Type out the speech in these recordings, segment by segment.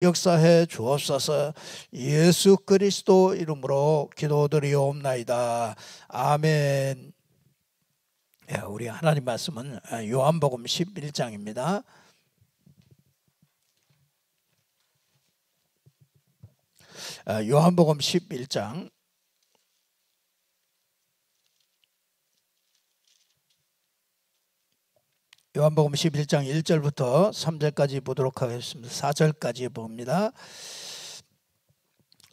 역사해 주옵소서. 예수 그리스도 이름으로 기도드리옵나이다. 아멘. 우리 하나님 말씀은 요한복음 11장입니다. 요한복음 11장 요한복음 11장 1절부터 3절까지 보도록 하겠습니다. 4절까지 봅니다.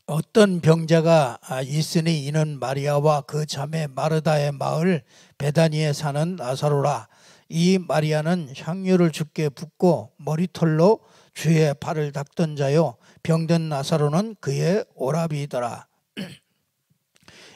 어떤 병자가 있으니 이는 마리아와 그 자매 마르다의 마을 베다니에 사는 나사로라. 이 마리아는 향유를 주께 붓고 머리털로 주의 발을 닦던 자요, 병든 나사로는 그의 오라비더라.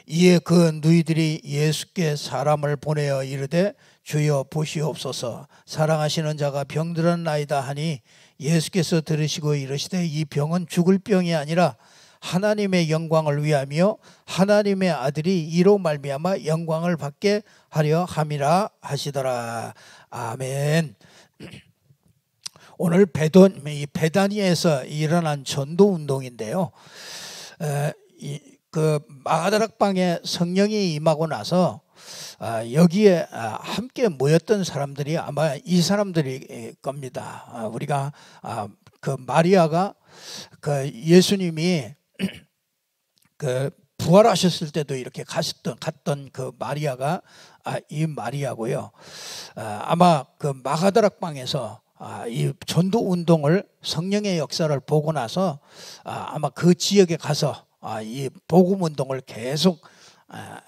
이에 그 누이들이 예수께 사람을 보내어 이르되 주여 보시옵소서, 사랑하시는 자가 병들었나이다 하니 예수께서 들으시고 이르시되 이 병은 죽을 병이 아니라 하나님의 영광을 위하며 하나님의 아들이 이로 말미암아 영광을 받게 하려 함이라 하시더라. 아멘. 오늘 베다니에서 일어난 전도 운동인데요. 그 마가다락방에 성령이 임하고 나서 여기에 함께 모였던 사람들이 아마 이 사람들일 겁니다. 우리가 그 마리아가 그 예수님이 그 부활하셨을 때도 이렇게 갔던 그 마리아가 이 마리아고요. 아마 그 마가다락방에서 이 전도 운동을, 성령의 역사를 보고 나서 아마 그 지역에 가서 이 복음 운동을 계속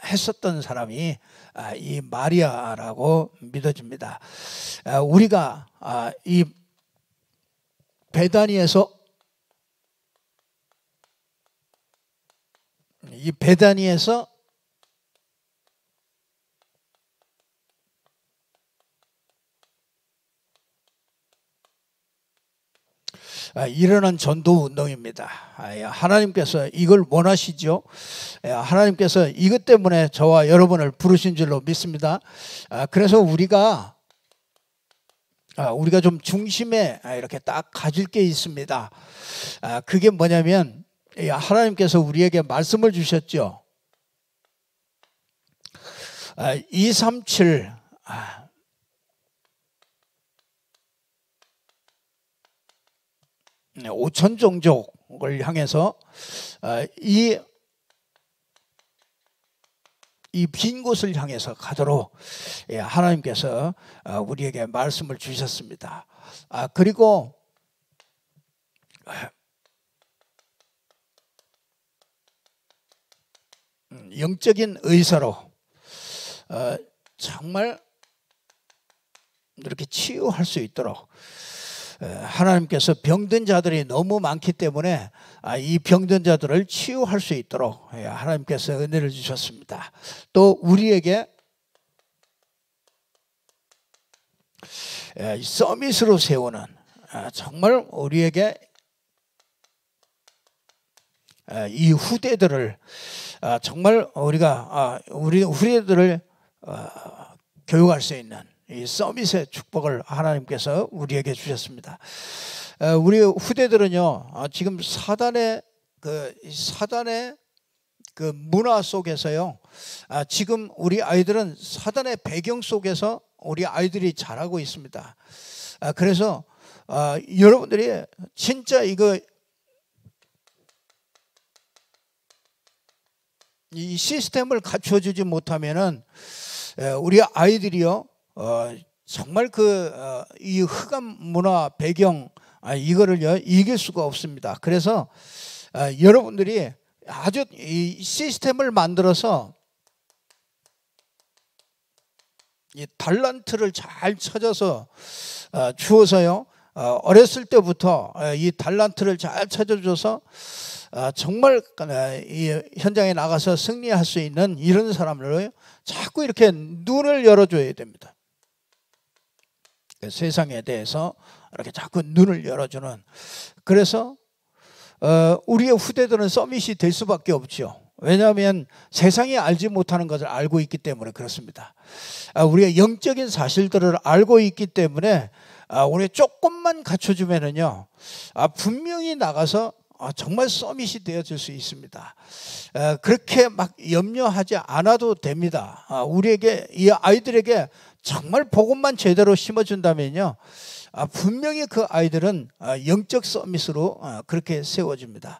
했었던 사람이 이 마리아라고 믿어집니다. 우리가 이 베다니에서 일어난 전도 운동입니다. 하나님께서 이걸 원하시죠. 하나님께서 이것 때문에 저와 여러분을 부르신 줄로 믿습니다. 그래서 우리가 좀 중심에 이렇게 딱 가질 게 있습니다. 그게 뭐냐면 하나님께서 우리에게 말씀을 주셨죠. 237 5천 종족을 향해서 이 빈 곳을 향해서 가도록 하나님께서 우리에게 말씀을 주셨습니다. 그리고 영적인 의사로 정말 이렇게 치유할 수 있도록 하나님께서 병든 자들이 너무 많기 때문에 이 병든 자들을 치유할 수 있도록 하나님께서 은혜를 주셨습니다. 또 우리에게 서밋으로 세우는, 정말 우리에게 이 후대들을 정말 우리 후대들을 교육할 수 있는 이 서밋의 축복을 하나님께서 우리에게 주셨습니다. 우리 후대들은요, 지금 사단의 그 문화 속에서요, 지금 우리 아이들은 사단의 배경 속에서 우리 아이들이 자라고 있습니다. 그래서 여러분들이 진짜 이 시스템을 갖춰주지 못하면은 우리 아이들이요, 정말 이 흑암 문화 배경 이거를요 이길 수가 없습니다. 그래서 여러분들이 아주 이 시스템을 만들어서 이 달란트를 잘 찾아서 주어서요, 어렸을 때부터 이 달란트를 잘 찾아줘서 정말 이 현장에 나가서 승리할 수 있는 이런 사람을 자꾸 이렇게 눈을 열어줘야 됩니다. 세상에 대해서 이렇게 자꾸 눈을 열어주는. 그래서 우리의 후대들은 서밋이 될 수밖에 없죠. 왜냐하면 세상이 알지 못하는 것을 알고 있기 때문에 그렇습니다. 우리가 영적인 사실들을 알고 있기 때문에 우리 조금만 갖춰주면은요, 분명히 나가서 정말 서밋이 되어질 수 있습니다. 그렇게 막 염려하지 않아도 됩니다. 우리에게, 이 아이들에게 정말 복음만 제대로 심어준다면요, 분명히 그 아이들은 영적 서밋으로 그렇게 세워집니다.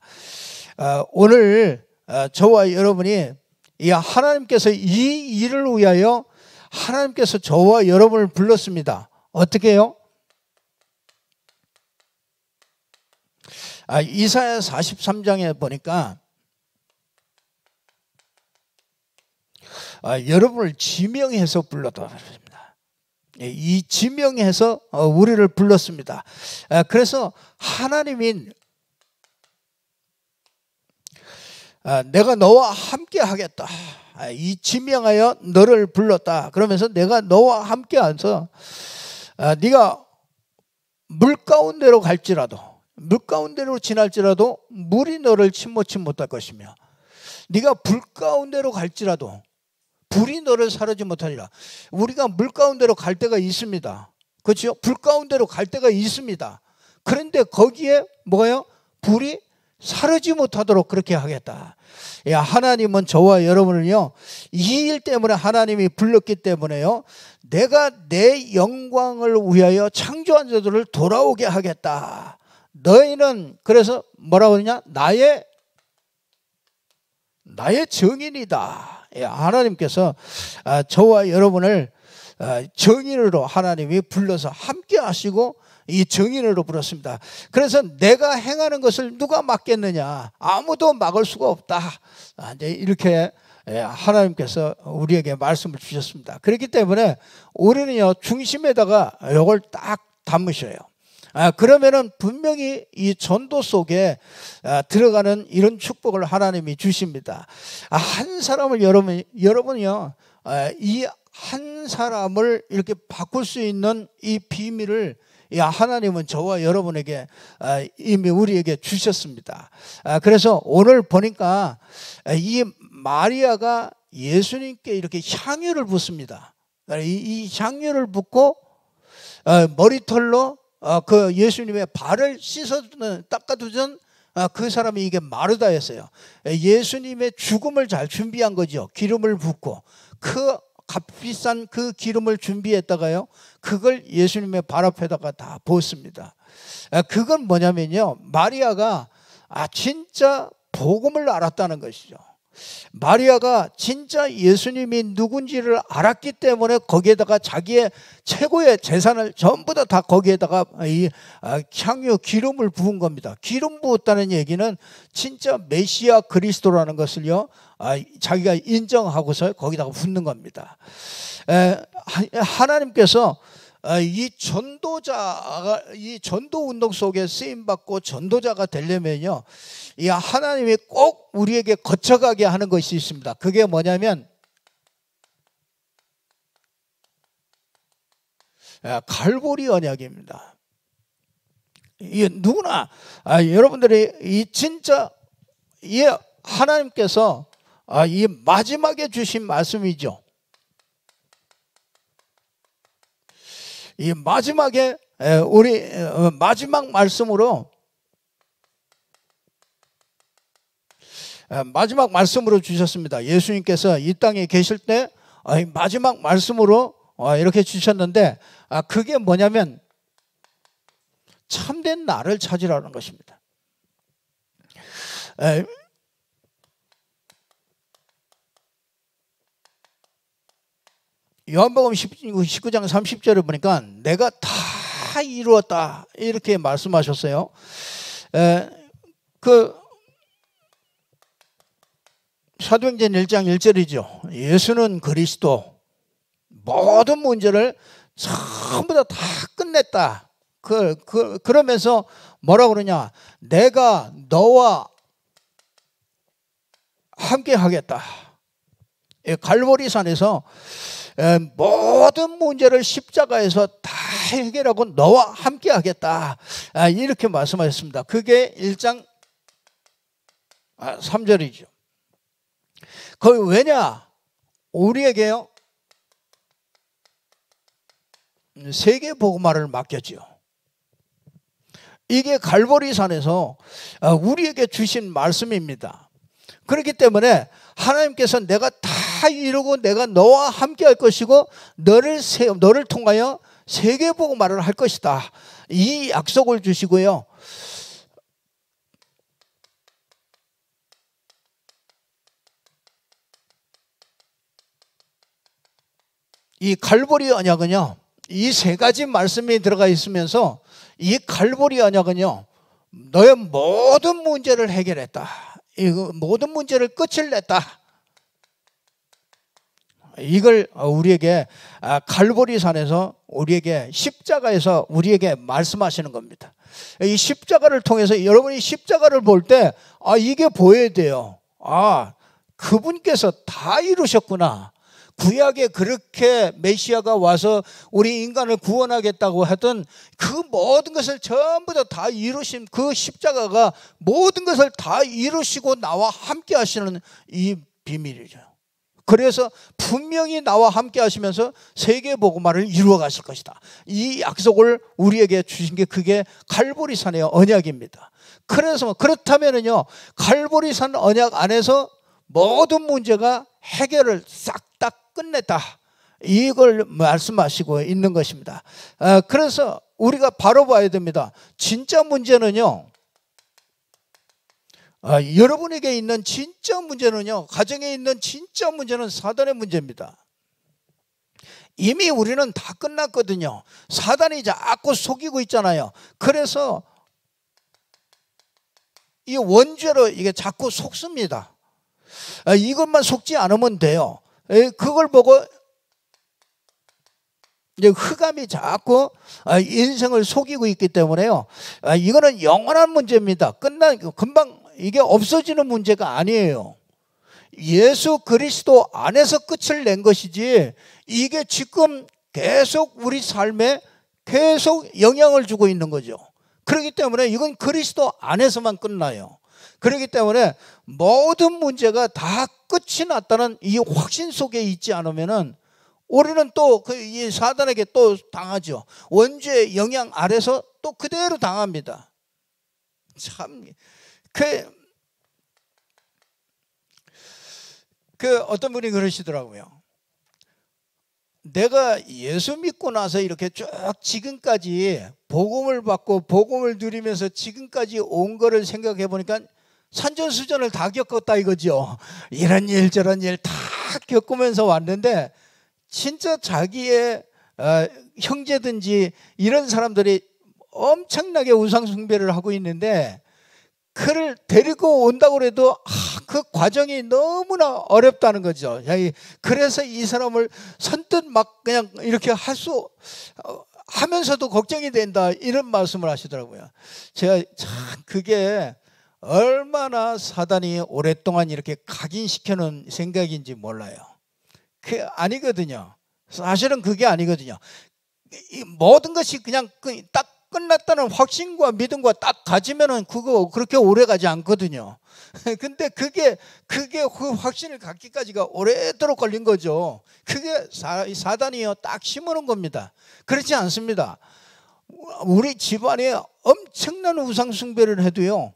오늘 저와 여러분이 이 하나님께서 이 일을 위하여 하나님께서 저와 여러분을 불렀습니다. 어떻게 해요? 이사야 43장에 보니까 여러분을 지명해서 불렀다 그럽니다. 이 지명해서 우리를 불렀습니다. 그래서 하나님이 내가 너와 함께 하겠다. 이 지명하여 너를 불렀다. 그러면서 내가 너와 함께 해서 네가 물 가운데로 갈지라도, 물 가운데로 지날지라도 물이 너를 침몰치 못할 것이며, 네가 불 가운데로 갈지라도 불이 너를 사르지 못하리라. 우리가 물 가운데로 갈 때가 있습니다. 그렇죠? 불 가운데로 갈 때가 있습니다. 그런데 거기에 뭐가요? 불이 사르지 못하도록 그렇게 하겠다. 하나님은 저와 여러분을요, 이 일 때문에 하나님이 불렀기 때문에요, 내가 내 영광을 위하여 창조한 자들을 돌아오게 하겠다. 너희는 그래서 뭐라고 그러냐? 나의 증인이다. 하나님께서 저와 여러분을 증인으로 하나님이 불러서 함께 하시고 이 증인으로 불렀습니다. 그래서 내가 행하는 것을 누가 막겠느냐? 아무도 막을 수가 없다. 이제 이렇게 하나님께서 우리에게 말씀을 주셨습니다. 그렇기 때문에 우리는요, 중심에다가 이걸 딱 담으셔요. 그러면은 분명히 이 전도 속에 들어가는 이런 축복을 하나님이 주십니다. 한 사람을 여러분이요, 이 한 사람을 이렇게 바꿀 수 있는 이 비밀을 하나님은 저와 여러분에게 이미 우리에게 주셨습니다. 그래서 오늘 보니까 이 마리아가 예수님께 이렇게 향유를 붓습니다. 이 향유를 붓고 머리털로 그 예수님의 발을 닦아두던 그 사람이 이게 마르다였어요. 예수님의 죽음을 잘 준비한 거죠. 기름을 붓고 그 값비싼 그 기름을 준비했다가요, 그걸 예수님의 발 앞에다가 다 부었습니다. 그건 뭐냐면요, 마리아가 진짜 복음을 알았다는 것이죠. 마리아가 진짜 예수님이 누군지를 알았기 때문에 거기에다가 자기의 최고의 재산을 전부 다 거기에다가 이 향유 기름을 부은 겁니다. 기름 부었다는 얘기는 진짜 메시아 그리스도라는 것을요, 자기가 인정하고서 거기다가 붓는 겁니다. 하나님께서 이 전도자가, 이 전도 운동 속에 쓰임받고 전도자가 되려면요, 이 하나님이 꼭 우리에게 거쳐가게 하는 것이 있습니다. 그게 뭐냐면 갈보리 언약입니다. 이 누구나 여러분들이 이 진짜 이 하나님께서 이 마지막에 주신 말씀이죠. 이 마지막에 우리 마지막 말씀으로 주셨습니다. 예수님께서 이 땅에 계실 때 마지막 말씀으로 이렇게 주셨는데, 그게 뭐냐면 참된 나를 찾으라는 것입니다. 요한복음 19장 30절을 보니까 내가 다 이루었다 이렇게 말씀하셨어요. 그 사도행전 1장 1절이죠. 예수는 그리스도, 모든 문제를 전부 다 끝냈다. 그러면서 뭐라고 그러냐? 내가 너와 함께 하겠다. 갈보리산에서 모든 문제를 십자가에서 다 해결하고 너와 함께 하겠다. 이렇게 말씀하셨습니다. 그게 1장 3절이죠. 그 왜냐? 우리에게요, 세계 복음화를 맡겼죠. 이게 갈보리산에서 우리에게 주신 말씀입니다. 그렇기 때문에 하나님께서 내가 다 이루고 내가 너와 함께 할 것이고 너를 통하여 세계복음화를 할 것이다. 이 약속을 주시고요. 이 갈보리 언약은요, 이 세 가지 말씀이 들어가 있으면서 이 갈보리 언약은요, 너의 모든 문제를 해결했다. 모든 문제를 끝을 냈다. 이걸 우리에게 갈보리산에서 우리에게 십자가에서 우리에게 말씀하시는 겁니다. 이 십자가를 통해서 여러분이 십자가를 볼 때 이게 보여야 돼요. 그분께서 다 이루셨구나. 구약에 그렇게 메시아가 와서 우리 인간을 구원하겠다고 하던 그 모든 것을 전부 다 이루신 그 십자가가 모든 것을 다 이루시고 나와 함께 하시는 이 비밀이죠. 그래서 분명히 나와 함께 하시면서 세계복음화를 이루어 가실 것이다. 이 약속을 우리에게 주신 게 그게 갈보리산의 언약입니다. 그래서 그렇다면은요, 갈보리산 언약 안에서 모든 문제가 해결을 싹 다 끝냈다. 이걸 말씀하시고 있는 것입니다. 그래서 우리가 바로 봐야 됩니다. 진짜 문제는요, 여러분에게 있는 진짜 문제는요, 가정에 있는 진짜 문제는 사단의 문제입니다. 이미 우리는 다 끝났거든요. 사단이 자꾸 속이고 있잖아요. 그래서 이 원죄로 이게 자꾸 속습니다. 이것만 속지 않으면 돼요. 그걸 보고 이제 흑암이 자꾸 인생을 속이고 있기 때문에요. 이거는 영원한 문제입니다. 금방 이게 없어지는 문제가 아니에요. 예수 그리스도 안에서 끝을 낸 것이지 이게 지금 계속 우리 삶에 계속 영향을 주고 있는 거죠. 그렇기 때문에 이건 그리스도 안에서만 끝나요. 그렇기 때문에 모든 문제가 다 끝이 났다는 이 확신 속에 있지 않으면은 우리는 또 이 사단에게 또 당하죠. 원죄의 영향 아래서 또 그대로 당합니다. 참, 어떤 분이 그러시더라고요. 내가 예수 믿고 나서 이렇게 쭉 지금까지 복음을 받고 복음을 누리면서 지금까지 온 거를 생각해 보니까 산전수전을 다 겪었다 이거죠. 이런 일 저런 일 다 겪으면서 왔는데 진짜 자기의 형제든지 이런 사람들이 엄청나게 우상 숭배를 하고 있는데 그를 데리고 온다고 해도 그 과정이 너무나 어렵다는 거죠. 그래서 이 사람을 선뜻 막 그냥 이렇게 하면서도 걱정이 된다 이런 말씀을 하시더라고요. 제가 참 그게 얼마나 사단이 오랫동안 이렇게 각인시켜놓은 생각인지 몰라요. 그게 아니거든요. 사실은 그게 아니거든요. 모든 것이 그냥 딱 끝났다는 확신과 믿음과 딱 가지면은 그거 그렇게 오래 가지 않거든요. 근데 그게 그 확신을 갖기까지가 오래도록 걸린 거죠. 그게 사단이요 딱 심어놓은 겁니다. 그렇지 않습니다. 우리 집안에 엄청난 우상 숭배를 해도요,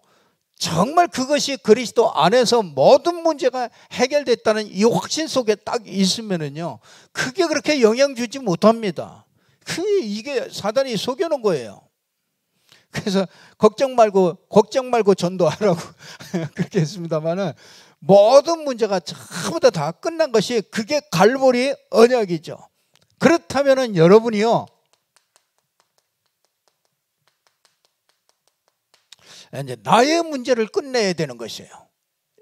정말 그것이 그리스도 안에서 모든 문제가 해결됐다는 이 확신 속에 딱 있으면은요, 그게 그렇게 영향 주지 못합니다. 이게 사단이 속여놓은 거예요. 그래서 걱정 말고 전도하라고 그렇게 했습니다만은 모든 문제가 전부 다 끝난 것이 그게 갈보리 언약이죠. 그렇다면은 여러분이요, 이제 나의 문제를 끝내야 되는 것이에요.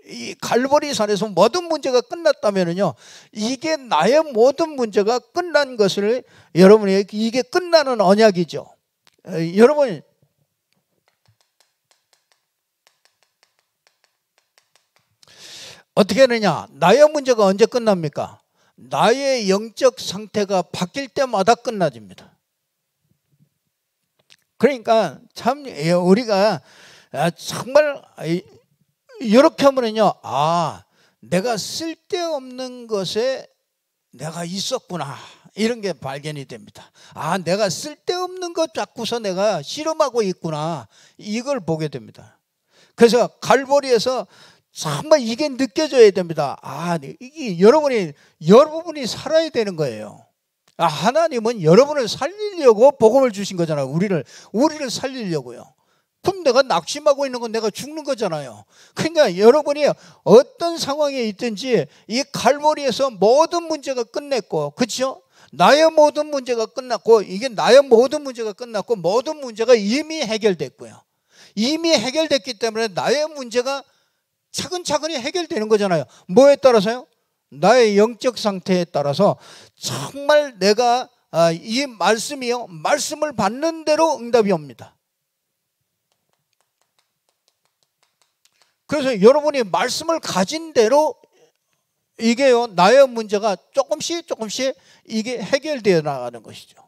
이 갈보리산에서 모든 문제가 끝났다면은요, 이게 나의 모든 문제가 끝난 것을 여러분이 이게 끝나는 언약이죠. 여러분 어떻게 하느냐? 나의 문제가 언제 끝납니까? 나의 영적 상태가 바뀔 때마다 끝나집니다. 그러니까 참 우리가 정말 이렇게 하면은요, 내가 쓸데없는 것에 내가 있었구나. 이런 게 발견이 됩니다. 아, 내가 쓸데없는 것 자꾸서 내가 씨름하고 있구나, 이걸 보게 됩니다. 그래서 갈보리에서 정말 이게 느껴져야 됩니다. 아, 이게 여러분이 살아야 되는 거예요. 아, 하나님은 여러분을 살리려고 복음을 주신 거잖아요. 우리를 살리려고요. 그럼 내가 낙심하고 있는 건 내가 죽는 거잖아요. 그러니까 여러분이 어떤 상황에 있든지 이 갈보리에서 모든 문제가 끝냈고, 그렇죠? 나의 모든 문제가 끝났고, 이게 나의 모든 문제가 끝났고, 모든 문제가 이미 해결됐고요. 이미 해결됐기 때문에 나의 문제가 차근차근히 해결되는 거잖아요. 뭐에 따라서요? 나의 영적 상태에 따라서 정말 내가 이 말씀을 받는 대로 응답이 옵니다. 그래서 여러분이 말씀을 가진 대로 이게요, 나의 문제가 조금씩 이게 해결되어 나가는 것이죠.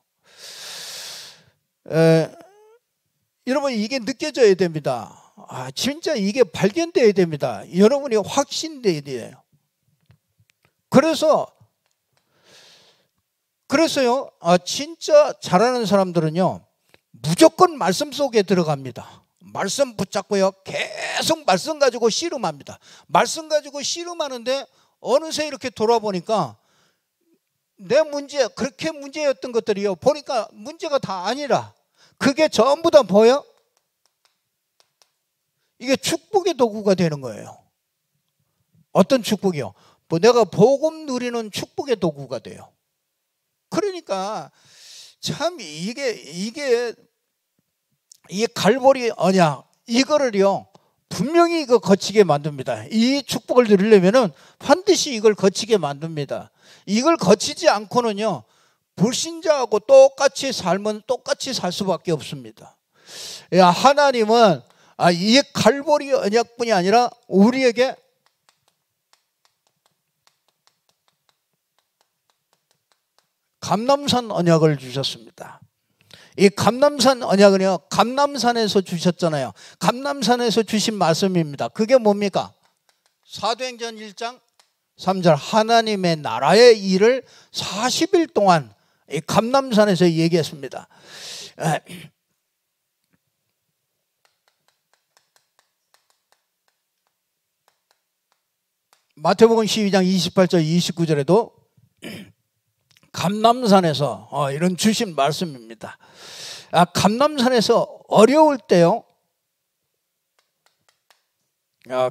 여러분, 이게 느껴져야 됩니다. 아, 진짜 이게 발견되어야 됩니다. 여러분이 확신되어야 돼요. 그래서요, 진짜 잘하는 사람들은요, 무조건 말씀 속에 들어갑니다. 말씀 붙잡고요, 계속 말씀 가지고 씨름합니다. 말씀 가지고 씨름하는데 어느새 이렇게 돌아보니까 내 문제, 그렇게 문제였던 것들이요, 보니까 문제가 다 아니라 그게 전부 다 뭐예요? 이게 축복의 도구가 되는 거예요. 어떤 축복이요? 내가 복음 누리는 축복의 도구가 돼요. 그러니까 참 이게 이 갈보리 언약, 이거를요 분명히 이거 거치게 만듭니다. 이 축복을 누리려면은 반드시 이걸 거치게 만듭니다. 이걸 거치지 않고는요, 불신자하고 똑같이 살면 똑같이 살 수밖에 없습니다. 하나님은 이 갈보리 언약뿐이 아니라 우리에게 감람산 언약을 주셨습니다. 이 감람산 언약은요, 감람산에서 주셨잖아요. 감람산에서 주신 말씀입니다. 그게 뭡니까? 사도행전 1장 3절, 하나님의 나라의 일을 40일 동안 이 감람산에서 얘기했습니다. 마태복음 12장 28절 29절에도 감람산에서 이런 주신 말씀입니다. 감람산에서 어려울 때요,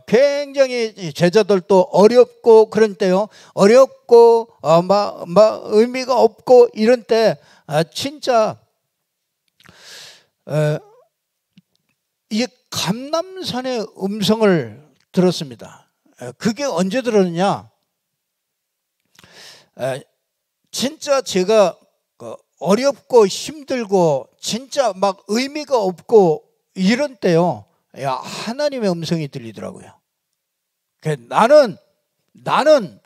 굉장히 제자들도 어렵고 그런 때요, 어렵고 의미가 없고 이런 때 진짜 이 감람산의 음성을 들었습니다. 그게 언제 들었느냐? 진짜 제가 어렵고 힘들고 진짜 막 의미가 없고 이런 때요, 하나님의 음성이 들리더라고요. 나는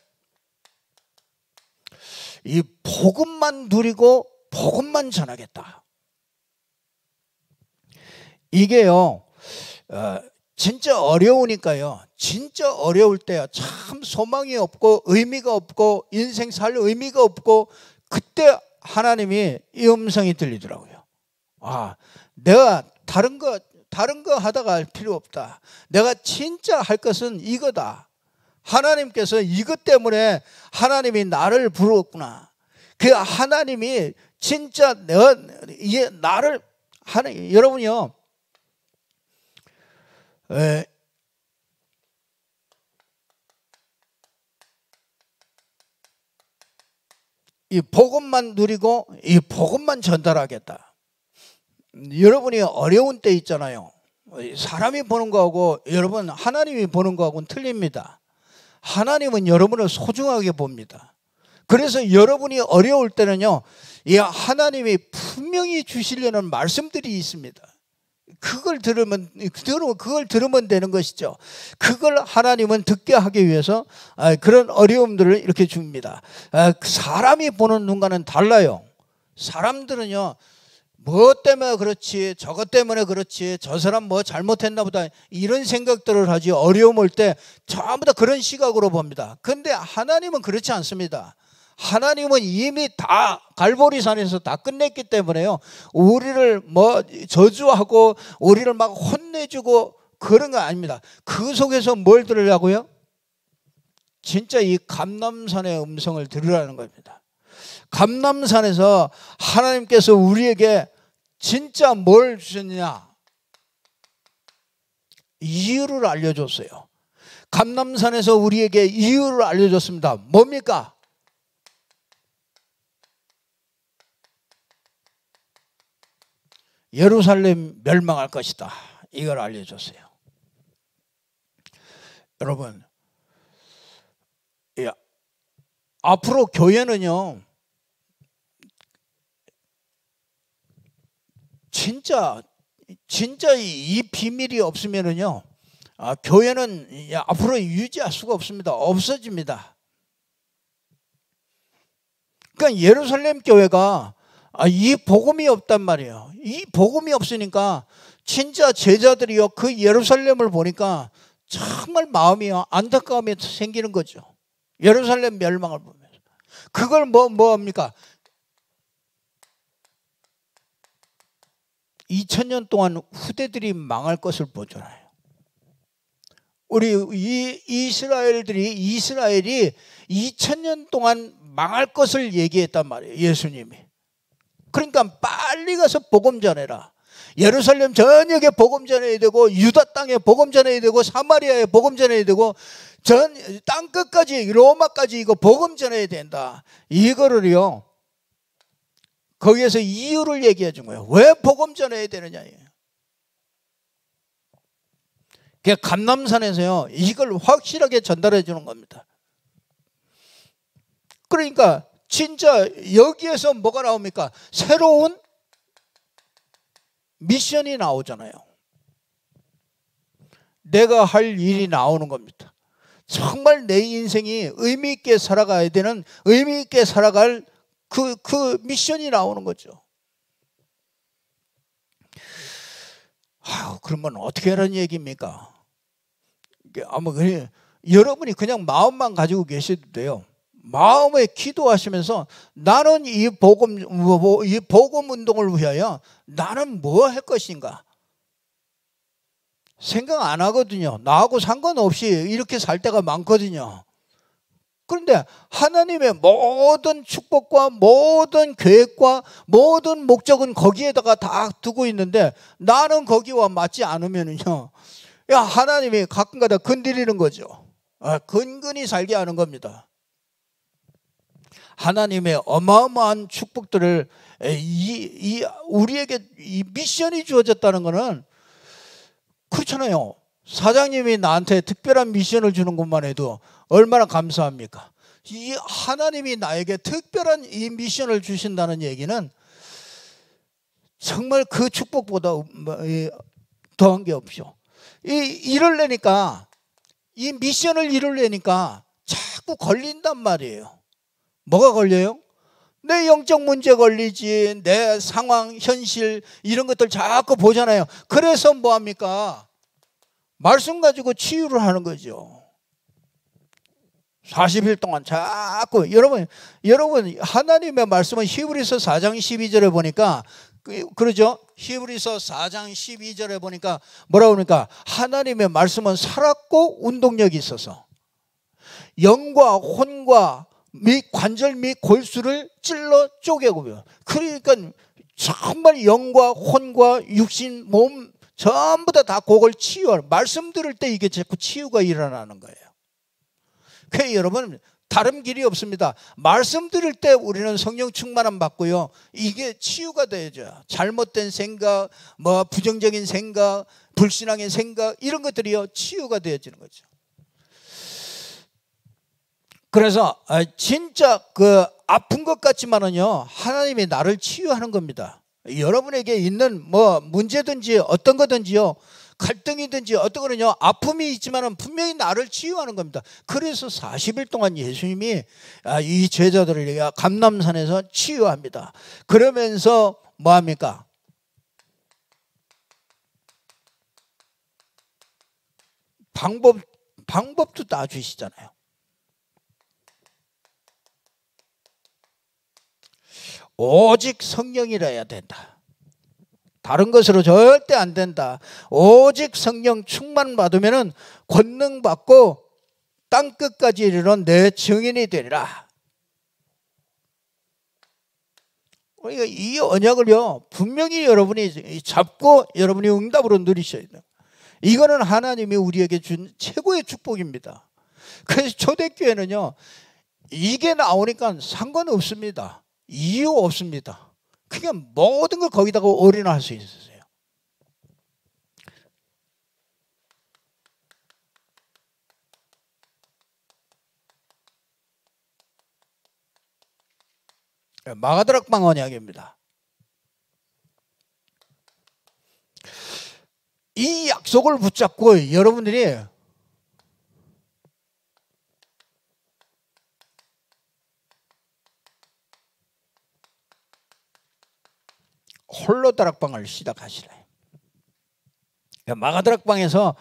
이 복음만 누리고 복음만 전하겠다. 이게요, 진짜 어려우니까요, 진짜 어려울 때요, 참 소망이 없고 의미가 없고 인생 살 의미가 없고, 그때 하나님이 이 음성이 들리더라고요. 내가 다른 거 하다가 할 필요 없다. 내가 진짜 할 것은 이거다. 하나님께서 이것 때문에 하나님이 나를 부르었구나. 그 하나님이 진짜 나를 여러분이요, 이 복음만 누리고 이 복음만 전달하겠다. 여러분이 어려운 때 있잖아요. 사람이 보는 거하고 여러분 하나님이 보는 거하고는 틀립니다. 하나님은 여러분을 소중하게 봅니다. 그래서 여러분이 어려울 때는요, 이 하나님이 분명히 주시려는 말씀들이 있습니다. 그걸 들으면 되는 것이죠. 그걸 하나님은 듣게 하기 위해서 그런 어려움들을 이렇게 줍니다. 사람이 보는 눈과는 달라요. 사람들은요, 뭐 때문에 그렇지, 저것 때문에 그렇지, 저 사람 뭐 잘못했나 보다, 이런 생각들을 하지. 어려움 올 때 전부 다 그런 시각으로 봅니다. 그런데 하나님은 그렇지 않습니다. 하나님은 이미 다 갈보리산에서 다 끝냈기 때문에요. 우리를 뭐 저주하고 우리를 막 혼내주고 그런 거 아닙니다. 그 속에서 뭘 들으려고요? 진짜 이 감람산의 음성을 들으라는 겁니다. 감람산에서 하나님께서 우리에게 진짜 뭘 주셨냐? 이유를 알려줬어요. 감람산에서 우리에게 이유를 알려줬습니다. 뭡니까? 예루살렘 멸망할 것이다. 이걸 알려줬어요. 여러분, 앞으로 교회는요, 진짜 이 비밀이 없으면은요, 교회는 앞으로 유지할 수가 없습니다. 없어집니다. 그러니까 예루살렘 교회가 이 복음이 없단 말이에요. 이 복음이 없으니까 진짜 제자들이요, 그 예루살렘을 보니까 정말 마음이 안타까움이 생기는 거죠. 예루살렘 멸망을 보면서. 그걸 뭐합니까? 2000년 동안 후대들이 망할 것을 보잖아요. 우리 이스라엘이 2000년 동안 망할 것을 얘기했단 말이에요. 예수님이. 그러니까 빨리 가서 복음 전해라. 예루살렘 전역에 복음 전해야 되고, 유다 땅에 복음 전해야 되고, 사마리아에 복음 전해야 되고, 전 땅 끝까지, 로마까지 이거 복음 전해야 된다. 이거를요, 거기에서 이유를 얘기해 준 거예요. 왜 복음 전해야 되느냐예요. 그 감람산에서요, 이걸 확실하게 전달해 주는 겁니다. 그러니까 진짜 여기에서 뭐가 나옵니까? 새로운 미션이 나오잖아요. 내가 할 일이 나오는 겁니다. 정말 내 인생이 의미 있게 살아가야 되는, 의미 있게 살아갈 그 미션이 나오는 거죠. 그러면 어떻게 하라는 얘기입니까? 아마 여러분이 그냥 마음만 가지고 계셔도 돼요. 마음에 기도하시면서 나는 이 복음 운동을 위하여 나는 뭐 할 것인가 생각 안 하거든요. 나하고 상관없이 이렇게 살 때가 많거든요. 그런데 하나님의 모든 축복과 모든 계획과 모든 목적은 거기에다가 다 두고 있는데 나는 거기와 맞지 않으면요, 하나님이 가끔가다 건드리는 거죠. 근근히 살게 하는 겁니다. 하나님의 어마어마한 축복들을 우리에게 이 미션이 주어졌다는 것은 그렇잖아요. 사장님이 나한테 특별한 미션을 주는 것만 해도 얼마나 감사합니까? 이 하나님이 나에게 특별한 이 미션을 주신다는 얘기는 정말 그 축복보다 더한 게 없죠. 이루려니까, 이 미션을 이루려니까 자꾸 걸린단 말이에요. 뭐가 걸려요? 내 영적 문제 걸리지, 내 상황, 현실 이런 것들 자꾸 보잖아요. 그래서 뭐합니까? 말씀 가지고 치유를 하는 거죠. 40일 동안 자꾸 여러분 하나님의 말씀은 히브리서 4장 12절에 보니까 그러죠. 히브리서 4장 12절에 보니까 뭐라고 그러니까 하나님의 말씀은 살았고 운동력이 있어서 영과 혼과 및 관절 및 골수를 찔러 쪼개고요. 그러니까 정말 영과 혼과 육신 몸 전부 다 그걸 치유하는, 말씀 들을 때 이게 자꾸 치유가 일어나는 거예요. 그래서 여러분 다른 길이 없습니다. 말씀 들을 때 우리는 성령 충만함 받고요, 이게 치유가 되죠. 잘못된 생각, 뭐 부정적인 생각, 불신앙의 생각 이런 것들이요 치유가 되어지는 거죠. 그래서 진짜 그 아픈 것 같지만은요 하나님이 나를 치유하는 겁니다. 여러분에게 있는 뭐 문제든지 어떤 거든지요, 갈등이든지 어떤 거는요 아픔이 있지만은 분명히 나를 치유하는 겁니다. 그래서 40일 동안 예수님이 이 제자들을 감람산에서 치유합니다. 그러면서 뭐 합니까? 방법도 다 주시잖아요. 오직 성령이라야 된다. 다른 것으로 절대 안 된다. 오직 성령 충만 받으면 권능 받고 땅 끝까지 이르는 내 증인이 되리라. 우리가 이 언약을요 분명히 여러분이 잡고 여러분이 응답으로 누리셔야 돼요. 이거는 하나님이 우리에게 준 최고의 축복입니다. 그래서 초대교회는요 이게 나오니까 상관없습니다. 이유 없습니다. 그냥 모든 걸 거기다가 올인할 수 있었어요. 마가다락방 언약입니다. 이 약속을 붙잡고 여러분들이 홀로 다락방을 시작하시라. 마가다락방에서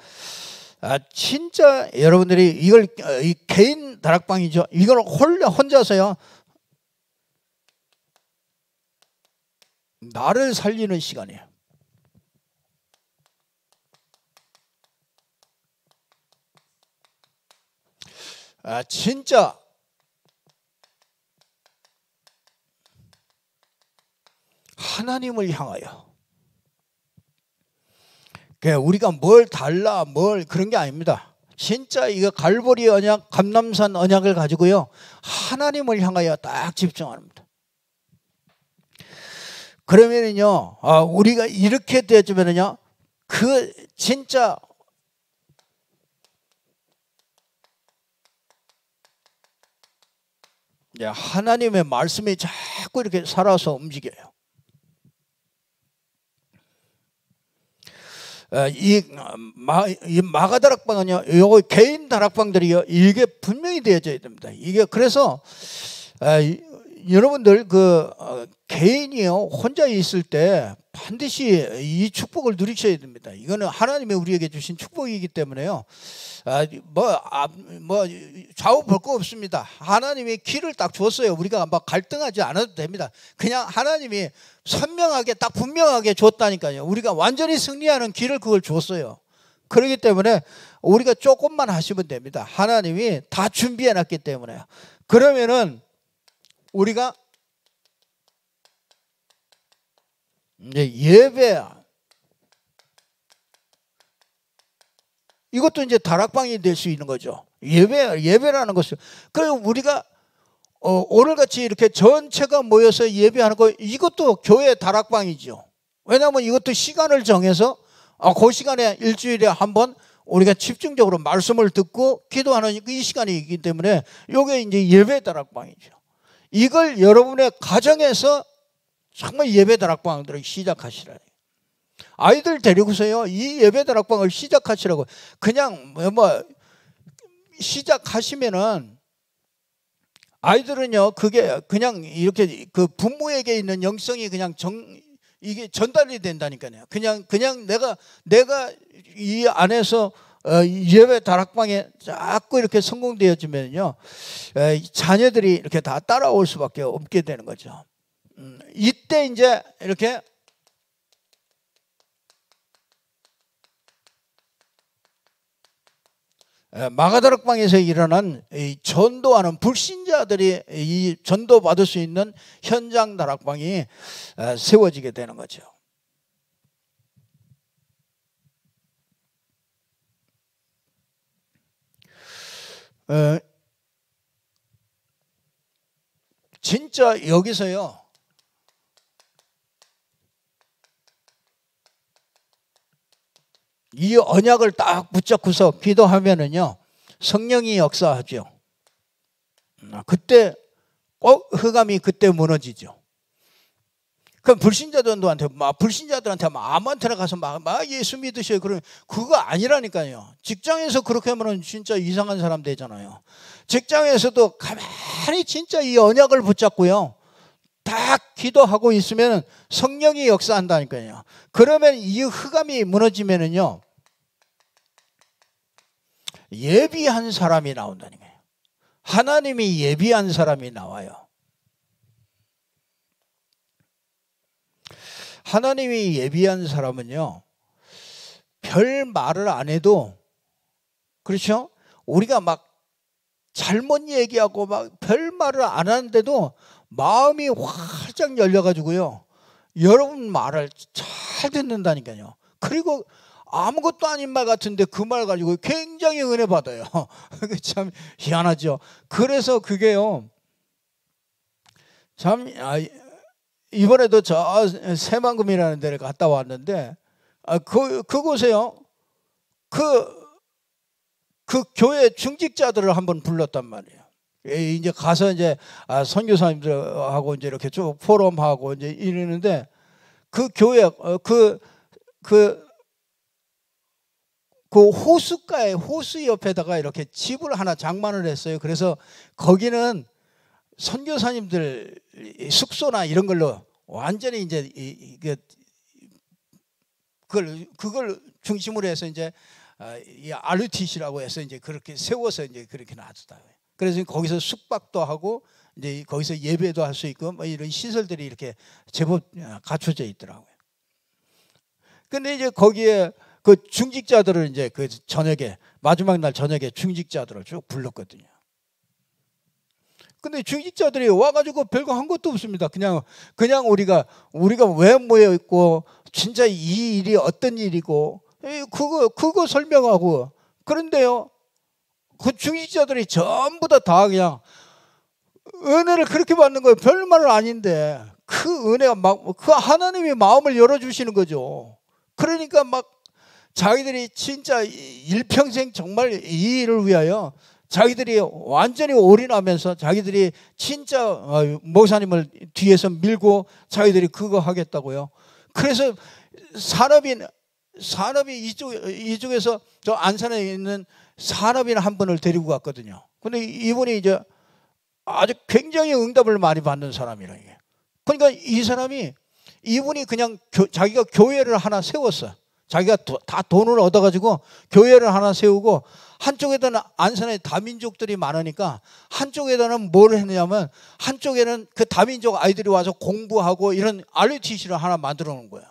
진짜 여러분들이 이걸 개인 다락방이죠. 이걸 혼자서요 나를 살리는 시간이에요. 진짜 하나님을 향하여 우리가 뭘 달라 뭘 그런 게 아닙니다. 진짜 이거 갈보리 언약 감람산 언약을 가지고요 하나님을 향하여 딱 집중합니다. 그러면은요 우리가 이렇게 되어주면은요 그 진짜 하나님의 말씀이 자꾸 이렇게 살아서 움직여요. 이 마가다락방은요 요거 개인 다락방들이요 이게 분명히 되어져야 됩니다. 이게 그래서 여러분들 개인이요 혼자 있을 때 반드시 이 축복을 누리셔야 됩니다. 이거는 하나님이 우리에게 주신 축복이기 때문에요 좌우 볼 거 없습니다. 하나님이 길을 딱 줬어요. 우리가 막 갈등하지 않아도 됩니다. 그냥 하나님이 선명하게 딱 분명하게 줬다니까요. 우리가 완전히 승리하는 길을 그걸 줬어요. 그렇기 때문에 우리가 조금만 하시면 됩니다. 하나님이 다 준비해 놨기 때문에요. 그러면은 우리가 이제 예배 이것도 이제 다락방이 될 수 있는 거죠. 예배라는 것은 그리고 우리가 오늘같이 이렇게 전체가 모여서 예배하는 거 이것도 교회 다락방이죠. 왜냐하면 이것도 시간을 정해서 그 시간에 일주일에 한 번 우리가 집중적으로 말씀을 듣고 기도하는 이 시간이 있기 때문에 이게 이제 예배 다락방이죠. 이걸 여러분의 가정에서 정말 예배 다락방들을 시작하시라. 아이들 데리고서요 이 예배 다락방을 시작하시라고. 그냥 시작하시면은 아이들은요 그게 그냥 이렇게 그 부모에게 있는 영성이 그냥 이게 전달이 된다니까요. 그냥 내가 이 안에서 예배 다락방에 자꾸 이렇게 성공되어지면요 자녀들이 이렇게 다 따라올 수밖에 없게 되는 거죠. 이때 이제 이렇게 마가다락방에서 일어난 전도하는 불신자들이 이 전도받을 수 있는 현장 다락방이 세워지게 되는 거죠. 진짜 여기서요 이 언약을 딱 붙잡고서 기도하면은요 성령이 역사하죠. 그때 흑암이 그때 무너지죠. 그럼 불신자들한테 아무한테나 가서 막 예수 믿으셔요. 그러면 그거 아니라니까요. 직장에서 그렇게 하면 진짜 이상한 사람 되잖아요. 직장에서도 가만히 진짜 이 언약을 붙잡고요 딱 기도하고 있으면 성령이 역사한다니까요. 그러면 이 흑암이 무너지면은요 예비한 사람이 나온다니까요. 하나님이 예비한 사람이 나와요. 하나님이 예비한 사람은요, 별 말을 안 해도, 그렇죠? 우리가 막 잘못 얘기하고 막 별 말을 안 하는데도 마음이 활짝 열려가지고요, 여러분 말을 잘 듣는다니까요. 그리고 아무것도 아닌 말 같은데 그 말 가지고 굉장히 은혜 받아요. 참 희한하죠. 그래서 그게요, 참, 이번에도 저 새만금이라는 데를 갔다 왔는데, 그곳에요, 그 교회 중직자들을 한번 불렀단 말이에요. 이제 가서 이제 선교사님들하고 이제 이렇게 쭉 포럼하고 이제 이러는데, 그 교회 그 호숫가에, 호수 옆에다가 이렇게 집을 하나 장만을 했어요. 그래서 거기는 선교사님들 숙소나 이런 걸로 완전히 이제 그걸 중심으로 해서 이제 이 RUTC라고 해서 이제 그렇게 세워서 이제 그렇게 놔두다. 그래서 거기서 숙박도 하고 이제 거기서 예배도 할 수 있고 뭐 이런 시설들이 이렇게 제법 갖춰져 있더라고요. 근데 이제 거기에 그 중직자들을 이제 그 저녁에, 마지막 날 저녁에 중직자들을 쭉 불렀거든요. 근데 중직자들이 와가지고 별거 한 것도 없습니다. 그냥 우리가 왜 모여 있고, 진짜 이 일이 어떤 일이고, 그거 설명하고. 그런데요, 그 중직자들이 전부 다 그냥 은혜를 그렇게 받는 거예요. 별 말은 아닌데 그 은혜가 막 그 하나님이 마음을 열어주시는 거죠. 그러니까 막 자기들이 진짜 일평생 정말 이 일을 위하여 자기들이 완전히 올인하면서 자기들이 진짜 목사님을 뒤에서 밀고 자기들이 그거 하겠다고요. 그래서 산업이 이쪽에서 저 안산에 있는 산업인 한 분을 데리고 갔거든요. 근데 이분이 이제 아주 굉장히 응답을 많이 받는 사람이라 이게. 그러니까 이분이 그냥 자기가 교회를 하나 세웠어. 자기가 다 돈을 얻어가지고 교회를 하나 세우고, 한쪽에다는 안산에 다민족들이 많으니까 한쪽에다는 뭘 했냐면, 한쪽에는 그 다민족 아이들이 와서 공부하고 이런 RUTC를 하나 만들어 놓은 거예요.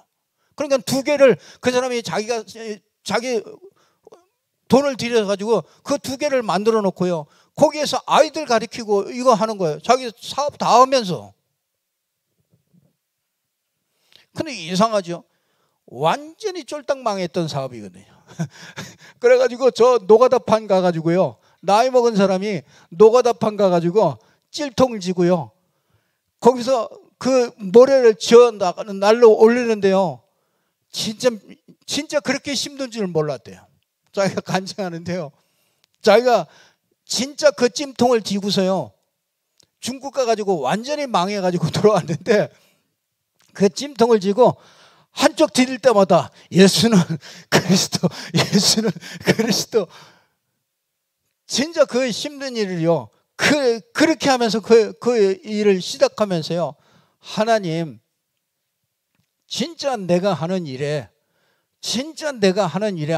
그러니까 두 개를 그 사람이 자기 돈을 들여가지고 그 두 개를 만들어 놓고요, 거기에서 아이들 가르치고 이거 하는 거예요. 자기 사업 다 하면서. 근데 이상하죠. 완전히 쫄딱 망했던 사업이거든요. 그래가지고 저 노가다판 가가지고요, 나이 먹은 사람이 노가다판 가가지고 찔통을 지고요, 거기서 그 모래를 지어 날로 올리는데요, 진짜 그렇게 힘든 줄 몰랐대요. 자기가 간증하는데요, 자기가 진짜 그 찜통을 지고서요, 중국 가가지고 완전히 망해가지고 돌아왔는데, 그 찜통을 지고 한쪽 디딜 때마다 예수는 그리스도, 예수는 그리스도. 진짜 그 힘든 일을요, 그렇게 하면서 그 일을 시작하면서요, 하나님, 진짜 내가 하는 일에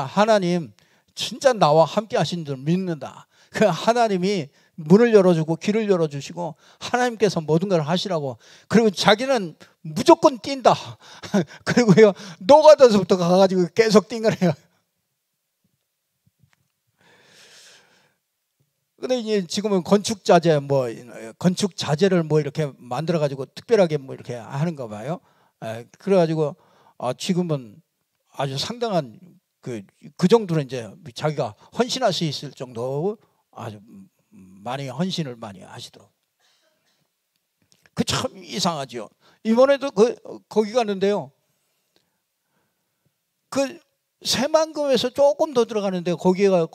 하나님 진짜 나와 함께 하신 줄 믿는다. 그 하나님이 문을 열어주고 길을 열어주시고 하나님께서 모든 걸 하시라고. 그리고 자기는 무조건 뛴다. 그리고요, 노가다서부터 가가지고 계속 뛴 거래요. 근데 이제 지금은 건축 자재를 뭐 이렇게 만들어 가지고 특별하게 뭐 이렇게 하는가 봐요. 그래가지고 지금은 아주 상당한 그 정도로 이제 자기가 헌신할 수 있을 정도 아주 많이 헌신을 많이 하시더라고요. 그 참 이상하죠. 이번에도 거기 갔는데요, 그 새만금에서 조금 더 들어가는데 거기에요,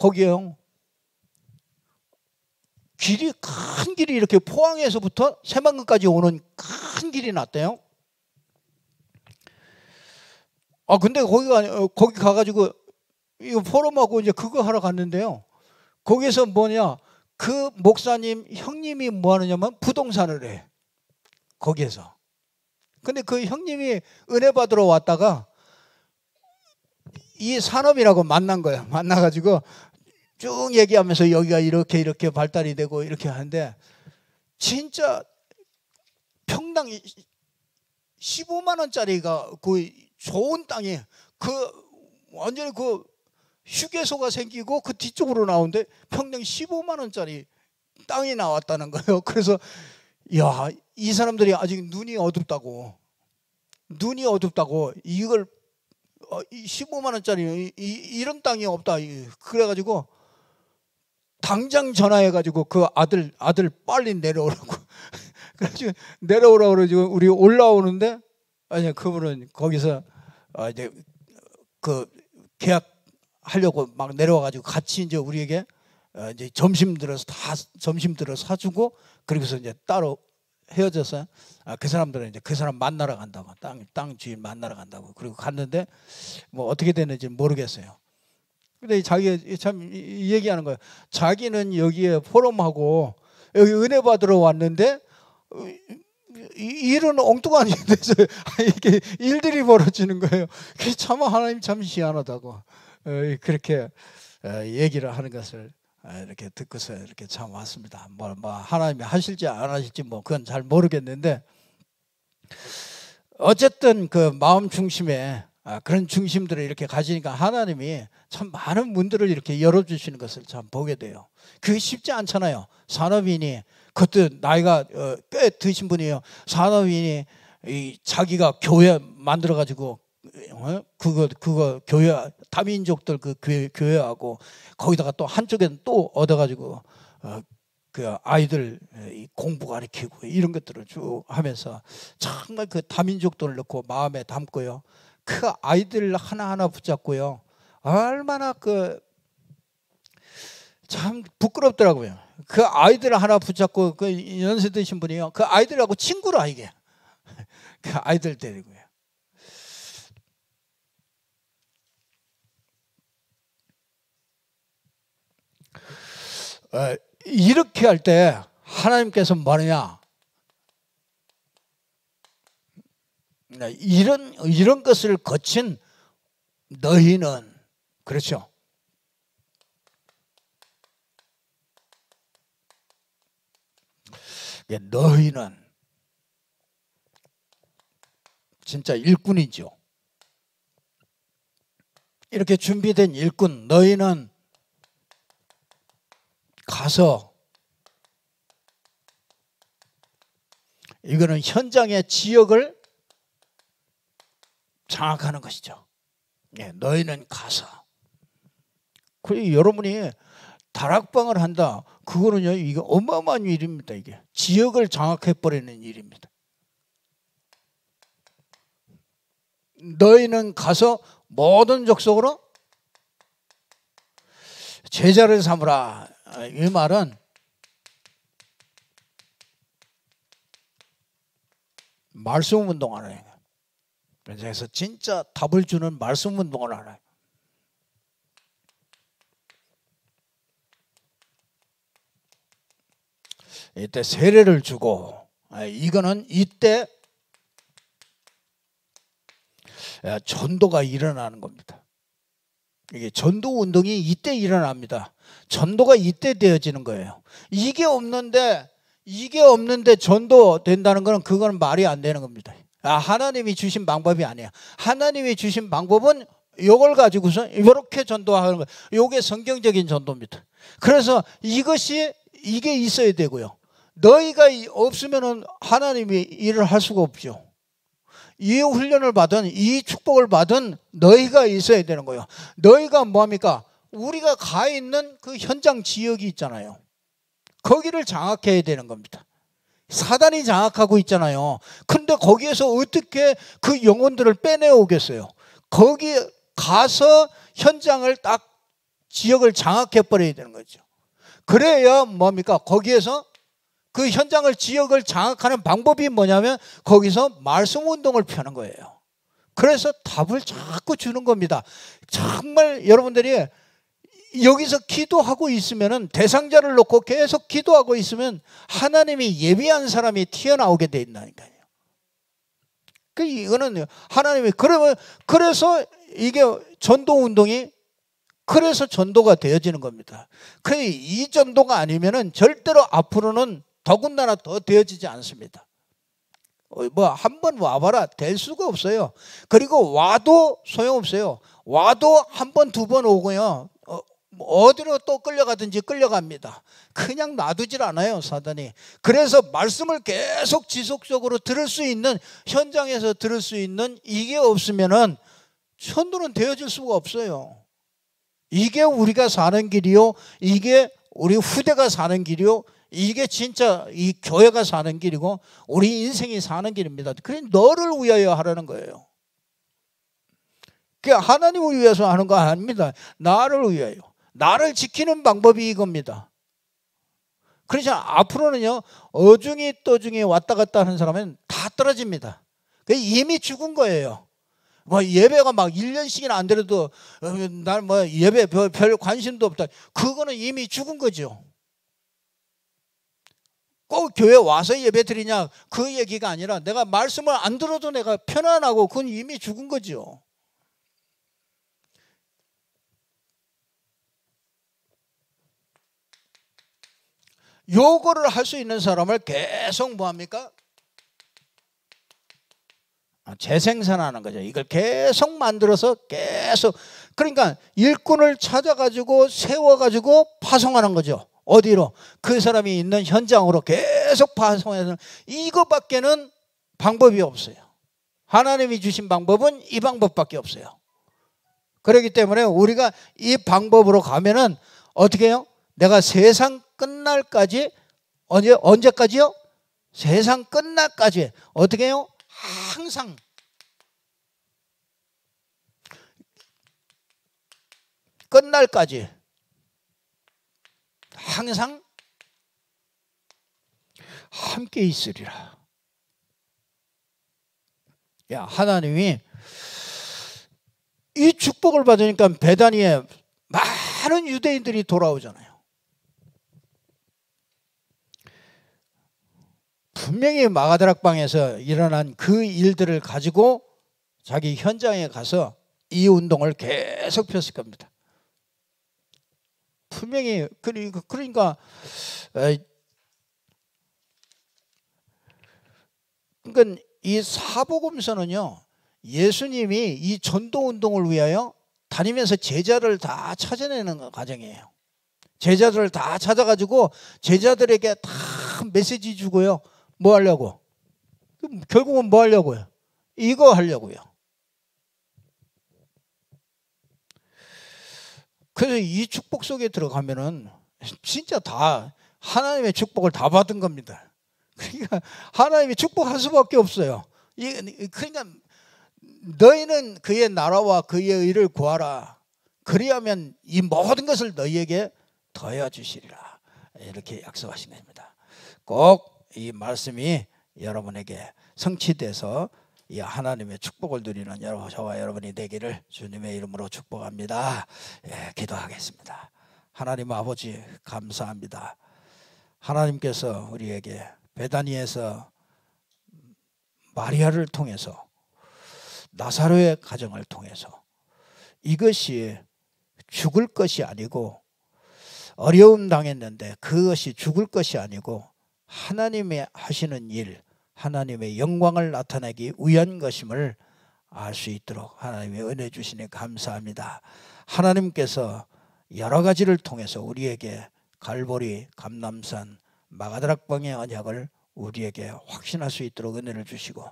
큰 길이 이렇게 포항에서부터 새만금까지 오는 큰 길이 났대요. 근데 거기 가가지고 이거 포럼하고 이제 그거 하러 갔는데요, 거기에서 그 목사님 형님이 뭐 하느냐면 부동산을 해, 거기에서. 근데 그 형님이 은혜 받으러 왔다가 이 산업이라고 만난 거예요. 만나가지고 쭉 얘기하면서 여기가 이렇게 발달이 되고 이렇게 하는데, 진짜 평당 15만 원짜리가 그 좋은 땅에 그 완전히 그 휴게소가 생기고 그 뒤쪽으로 나오는데 평당 15만 원짜리 땅이 나왔다는 거예요. 그래서 야, 이 사람들이 아직 눈이 어둡다고 이걸 15만 원짜리 이런 땅이 없다. 그래가지고 당장 전화해가지고 그 아들 빨리 내려오라고. 그래가지고 내려오라고 그러지고 우리 올라오는데 아니 그분은 거기서 이제 그 계약하려고 막 내려와가지고 같이 이제 우리에게 이제 점심 들어서 사주고 그러고서 이제 따로 헤어져서 그 사람들은 이제 그 사람 만나러 간다고 땅 주인 만나러 간다고 그리고 갔는데 뭐 어떻게 됐는지 모르겠어요. 근데 자기가 참 얘기하는 거예요. 자기는 여기에 포럼하고 여기 은혜 받으러 왔는데 일은 엉뚱한 데서 이렇게 일들이 벌어지는 거예요. 참 하나님 참 희한하다고 그렇게 얘기를 하는 것을 이렇게 듣고서 이렇게 참 왔습니다. 뭐 하나님이 하실지 안 하실지 뭐 그건 잘 모르겠는데 어쨌든 그 마음 중심에 그런 중심들을 이렇게 가지니까 하나님이 참 많은 문들을 이렇게 열어주시는 것을 참 보게 돼요. 그게 쉽지 않잖아요. 산업인이 그것도 나이가 꽤 드신 분이에요. 산업인이 자기가 교회 만들어 가지고 그거 교회 다민족들 그 교회하고 거기다가 또 한쪽에는 또 얻어 가지고 그 아이들 공부 가르치고 이런 것들을 쭉 하면서 정말 그 다민족들을 넣고 마음에 담고요. 그 아이들 하나하나 붙잡고요. 얼마나 참 부끄럽더라고요. 그 아이들 하나 붙잡고 그 연세 드신 분이요. 그 아이들하고 친구라 이게. 그 아이들 데리고요. 이렇게 할 때 하나님께서 뭐냐? 이런 것을 거친 너희는 그렇죠. 너희는 진짜 일꾼이죠. 이렇게 준비된 일꾼 너희는 가서 이거는 현장의 지역을 장악하는 것이죠. 너희는 가서 그리고 여러분이 다락방을 한다. 그거는요 이게 어마어마한 일입니다. 이게 지역을 장악해버리는 일입니다. 너희는 가서 모든 족속으로 제자를 삼으라. 이 말은 말씀 운동하는 거예요. 그래서 진짜 답을 주는 말씀 운동을 하나요. 이때 세례를 주고 이거는 이때 전도가 일어나는 겁니다. 이게 전도 운동이 이때 일어납니다. 전도가 이때 되어지는 거예요. 이게 없는데 전도 된다는 거는 그건 말이 안 되는 겁니다. 하나님이 주신 방법이 아니야. 하나님이 주신 방법은 이걸 가지고서 이렇게 전도하는 거예요. 이게 성경적인 전도입니다. 그래서 이게 있어야 되고요. 너희가 없으면은 하나님이 일을 할 수가 없죠. 이 훈련을 받은 이 축복을 받은 너희가 있어야 되는 거예요. 너희가 뭐합니까? 우리가 가 있는 그 현장 지역이 있잖아요. 거기를 장악해야 되는 겁니다. 사단이 장악하고 있잖아요. 근데 거기에서 어떻게 그 영혼들을 빼내오겠어요? 거기 가서 현장을 딱 지역을 장악해버려야 되는 거죠. 그래야 뭐합니까? 거기에서 그 현장을 지역을 장악하는 방법이 뭐냐면 거기서 말씀 운동을 펴는 거예요. 그래서 답을 자꾸 주는 겁니다. 정말 여러분들이 여기서 기도하고 있으면은 대상자를 놓고 계속 기도하고 있으면 하나님이 예비한 사람이 튀어나오게 돼 있다니까요. 이거는 하나님이 그래서 이게 전도 운동이 그래서 전도가 되어지는 겁니다. 이 전도가 아니면은 절대로 앞으로는 더군다나 더 되어지지 않습니다. 뭐 한 번 와봐라 될 수가 없어요. 그리고 와도 소용없어요. 와도 한 번, 두 번 오고요. 어디로 또 끌려가든지 끌려갑니다. 그냥 놔두질 않아요, 사단이. 그래서 말씀을 계속 지속적으로 들을 수 있는, 현장에서 들을 수 있는 이게 없으면은 전도는 되어질 수가 없어요. 이게 우리가 사는 길이요, 이게 우리 후대가 사는 길이요, 이게 진짜 이 교회가 사는 길이고 우리 인생이 사는 길입니다. 그래 너를 위하여 하라는 거예요. 그게 하나님을 위해서 하는 거 아닙니다. 나를 위하여. 나를 지키는 방법이 이겁니다. 그래서 앞으로는요, 어중이 떠중이 왔다 갔다 하는 사람은 다 떨어집니다. 이미 죽은 거예요. 뭐 예배가 막 1년씩이나 안 되려도 날 뭐 예배 별 관심도 없다. 그거는 이미 죽은 거죠. 꼭 교회 와서 예배 드리냐 그 얘기가 아니라 내가 말씀을 안 들어도 내가 편안하고 그건 이미 죽은 거죠. 요거를 할 수 있는 사람을 계속 뭐합니까? 재생산하는 거죠. 이걸 계속 만들어서 계속, 그러니까 일꾼을 찾아가지고 세워가지고 파송하는 거죠. 어디로? 그 사람이 있는 현장으로 계속 파송해서, 이거밖에는 방법이 없어요. 하나님이 주신 방법은 이 방법밖에 없어요. 그렇기 때문에 우리가 이 방법으로 가면은 어떻게 해요? 내가 세상 끝날까지, 언제까지요? 세상 끝날까지 어떻게 해요? 항상 끝날까지 항상 함께 있으리라. 야, 하나님이 이 축복을 받으니까 베다니에 많은 유대인들이 돌아오잖아요. 분명히 마가다락방에서 일어난 그 일들을 가지고 자기 현장에 가서 이 운동을 계속 폈을 겁니다. 분명히. 그러니까 이 사복음서는요, 예수님이 이 전도 운동을 위하여 다니면서 제자를 다 찾아내는 과정이에요. 제자들을 다 찾아가지고 제자들에게 다 메시지 주고요. 뭐 하려고? 결국은 뭐 하려고요? 이거 하려고요. 그래서 이 축복 속에 들어가면은 진짜 다 하나님의 축복을 다 받은 겁니다. 그러니까 하나님이 축복할 수밖에 없어요. 그러니까 너희는 그의 나라와 그의 의를 구하라. 그리하면 이 모든 것을 너희에게 더해 주시리라. 이렇게 약속하신 겁니다. 꼭 이 말씀이 여러분에게 성취돼서 이 하나님의 축복을 누리는 저와 여러분이 되기를 주님의 이름으로 축복합니다. 예, 기도하겠습니다. 하나님 아버지 감사합니다. 하나님께서 우리에게 베다니에서 마리아를 통해서 나사로의 가정을 통해서 이것이 죽을 것이 아니고, 어려움 당했는데 그것이 죽을 것이 아니고 하나님의 하시는 일, 하나님의 영광을 나타내기 위한 것임을 알 수 있도록 하나님의 은혜 주시니 감사합니다. 하나님께서 여러 가지를 통해서 우리에게 갈보리, 감람산, 마가다락방의 언약을 우리에게 확신할 수 있도록 은혜를 주시고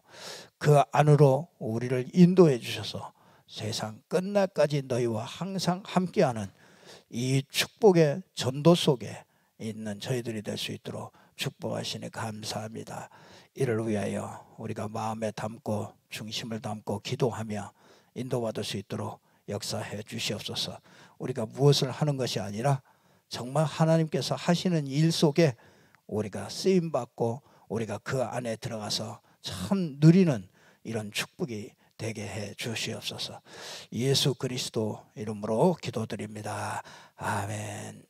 그 안으로 우리를 인도해 주셔서 세상 끝날까지 너희와 항상 함께하는 이 축복의 전도 속에 있는 저희들이 될 수 있도록 축복하시니 감사합니다. 이를 위하여 우리가 마음에 담고 중심을 담고 기도하며 인도받을 수 있도록 역사해 주시옵소서. 우리가 무엇을 하는 것이 아니라 정말 하나님께서 하시는 일 속에 우리가 쓰임받고 우리가 그 안에 들어가서 참 누리는 이런 축복이 되게 해 주시옵소서. 예수 그리스도 이름으로 기도드립니다. 아멘.